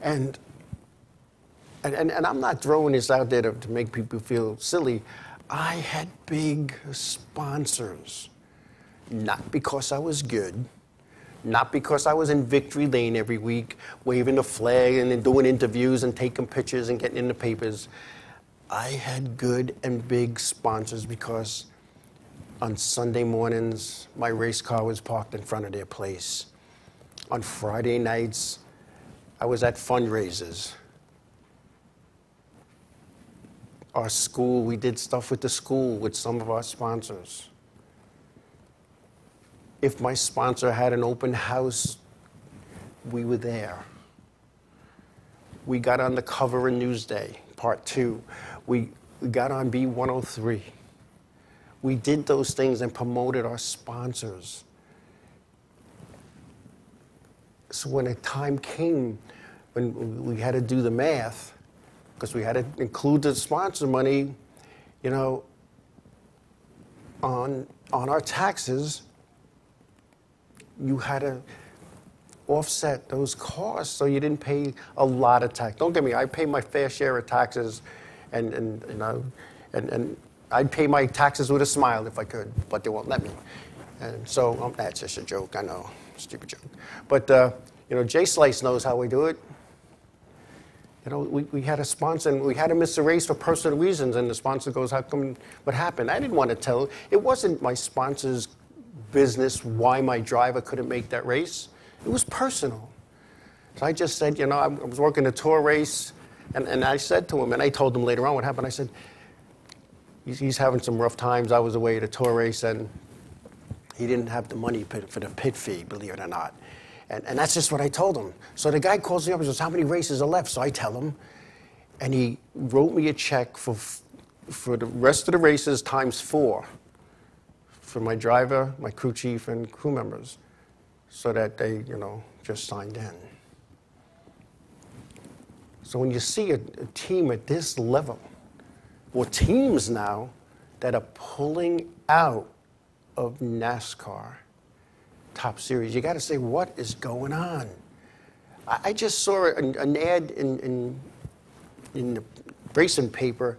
S2: And I'm not throwing this out there to make people feel silly. I had big sponsors, not because I was good, not because I was in victory lane every week, waving the flag and then doing interviews and taking pictures and getting in the papers. I had good and big sponsors because on Sunday mornings, my race car was parked in front of their place. On Friday nights, I was at fundraisers. Our school, we did stuff with the school with some of our sponsors. If my sponsor had an open house, we were there. We got on the cover of Newsday, Part 2. We got on B103. We did those things and promoted our sponsors. So when a time came when we had to do the math, because we had to include the sponsor money, you know, on our taxes, you had to offset those costs so you didn't pay a lot of tax. Don't get me, I pay my fair share of taxes, and you know, and I'd pay my taxes with a smile if I could, but they won't let me. And so that's just a joke, I know, stupid joke. But you know, Jay Slice knows how we do it. You know, we had a sponsor, and we had to miss a race for personal reasons, and the sponsor goes, how come, what happened? I didn't want to tell. It wasn't my sponsor's business why my driver couldn't make that race. It was personal. So I just said, you know, I was working a tour race, and I said to him, and I told him later on what happened. I said, he's having some rough times. I was away at a tour race, and he didn't have the money for the pit fee, believe it or not. And that's just what I told him. So the guy calls me up and says, how many races are left? So I tell him, and he wrote me a check for the rest of the races ×4 for my driver, my crew chief, and crew members, so that they, you know, just signed in. So when you see a team at this level, or teams now that are pulling out of NASCAR Top Series, you got to say, what is going on? I just saw an ad in the racing paper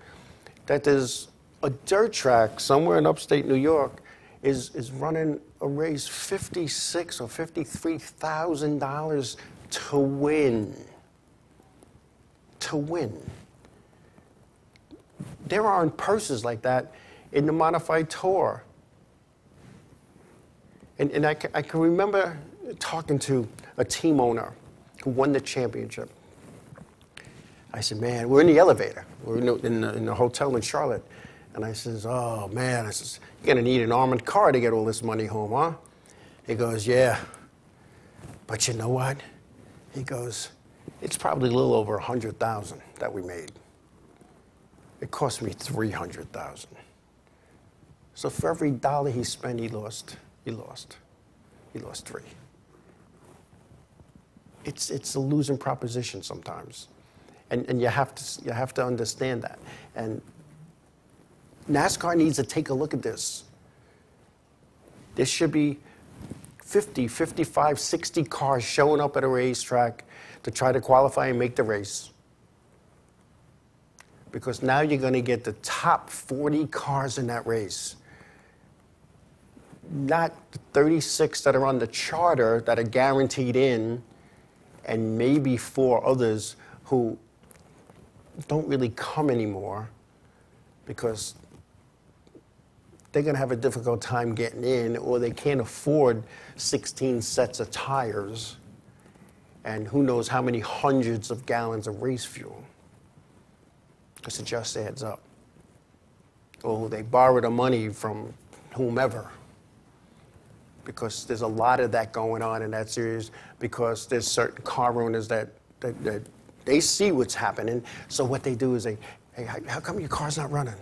S2: that there's a dirt track somewhere in upstate New York is running a race $56,000 or $53,000 to win. To win. There aren't purses like that in the modified tour. And I can remember talking to a team owner who won the championship. I said, man, we're in the elevator. We're in the hotel in Charlotte. And I says, oh, man, I says, you're going to need an armored car to get all this money home, huh? He goes, yeah. But you know what? He goes, it's probably a little over $100,000 that we made. It cost me $300,000. So for every dollar he spent, he lost 3. it's a losing proposition sometimes. And you have to understand that. And NASCAR needs to take a look at this. There should be 50, 55, 60 cars showing up at a racetrack to try to qualify and make the race. Because now you're going to get the top 40 cars in that race. Not the 36 that are on the charter that are guaranteed in, and maybe 4 others who don't really come anymore because they're going to have a difficult time getting in, or they can't afford 16 sets of tires and who knows how many hundreds of gallons of race fuel, because it just adds up. Or they borrow the money from whomever, because there's a lot of that going on in that series, because there's certain car owners that they see what's happening. So what they do is hey, how come your car's not running?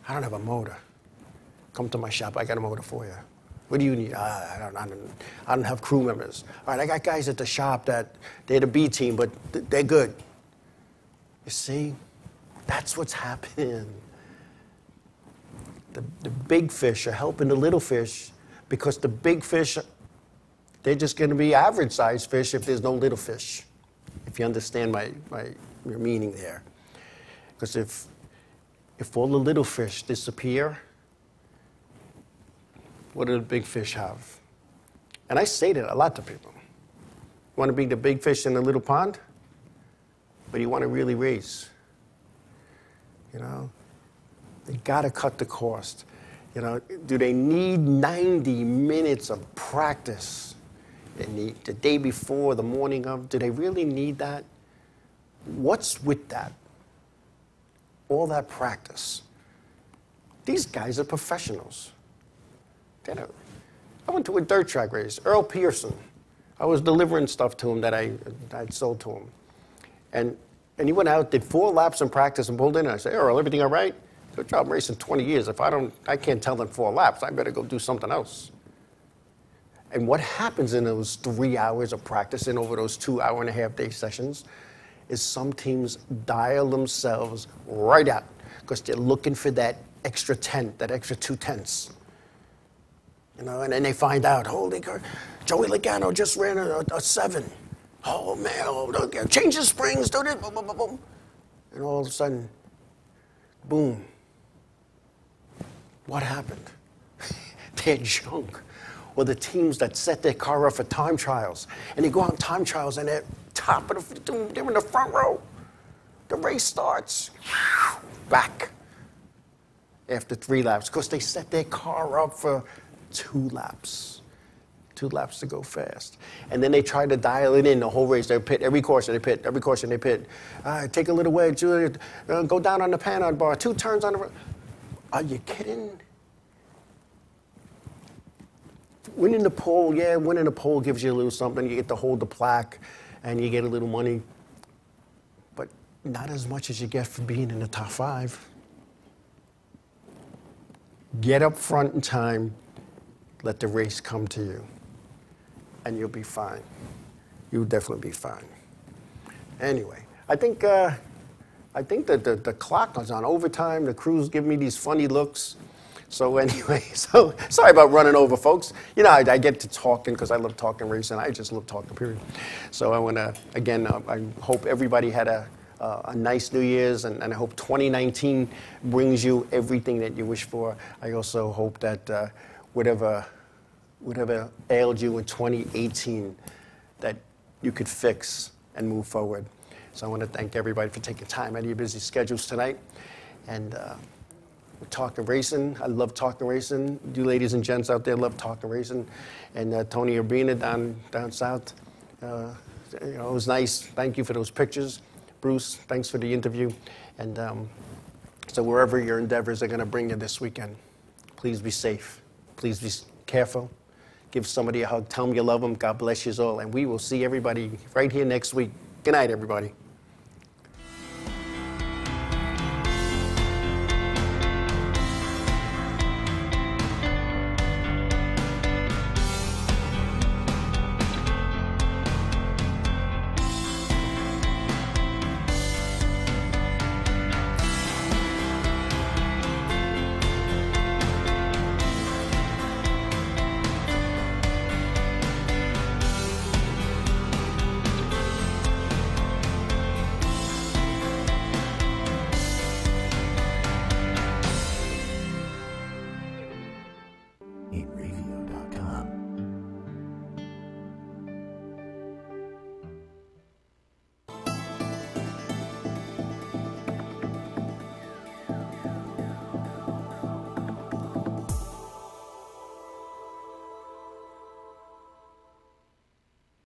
S2: I don't have a motor. Come to my shop, I got a motor for you. What do you need? I don't have crew members. All right, I got guys at the shop that they're the B team, but they're good. You see, that's what's happening. The big fish are helping the little fish, because the big fish, they're just going to be average-sized fish if there's no little fish. If you understand your meaning there. Because if all the little fish disappear, what do the big fish have? And I say that a lot to people. You want to be the big fish in the little pond, but you want to really race. You know, they got to cut the cost. You know, do they need 90 minutes of practice? They need the day before, the morning of. Do they really need that? What's with that? All that practice. These guys are professionals. I went to a dirt track race, Earl Pearson. I was delivering stuff to him that I'd sold to him. And he went out, did 4 laps in practice and pulled in. And I said, Earl, everything all right? Good job racing 20 years. If I can't tell in 4 laps, I better go do something else. And what happens in those 3 hours of practicing over those 2-hour-and-a-half-day sessions is some teams dial themselves right out because they're looking for that extra tenth, that extra 2 tenths. You know, and then they find out, holy God, Joey Logano just ran a 7. Oh, man, change the springs, do this, boom, boom, boom, boom. And all of a sudden, boom. What happened? They're junk. Or the teams that set their car up for time trials, and they go out on time trials, and they're top of they're in the front row. The race starts. Back. After 3 laps, because they set their car up for 2 laps. 2 laps to go fast. And then they try to dial it in the whole race. They pit every caution, they pit every caution, they pit. Take a little wedge, go down on the pan-on bar, 2 turns on the road. Are you kidding? Winning the pole, yeah, winning the pole gives you a little something. You get to hold the plaque and you get a little money. But not as much as you get for being in the top 5. Get up front in time. Let the race come to you, and you'll be fine. You'll definitely be fine. Anyway, I think that the clock was on overtime. The crew's giving me these funny looks. So anyway, so sorry about running over, folks. You know, I get to talking because I love talking racing. I just love talking, period. So I want to, again, I hope everybody had a nice New Year's, and I hope 2019 brings you everything that you wish for. I also hope that whatever ailed you in 2018, that you could fix and move forward. So I want to thank everybody for taking time out of your busy schedules tonight. And we're talking racing. I love talking racing. You ladies and gents out there love talking racing. And Tony Urbina down south, it was nice. Thank you for those pictures. Bruce, thanks for the interview. And so wherever your endeavors are going to bring you this weekend, please be safe. Please be careful. Give somebody a hug. Tell them you love them. God bless you all. And we will see everybody right here next week. Good night, everybody.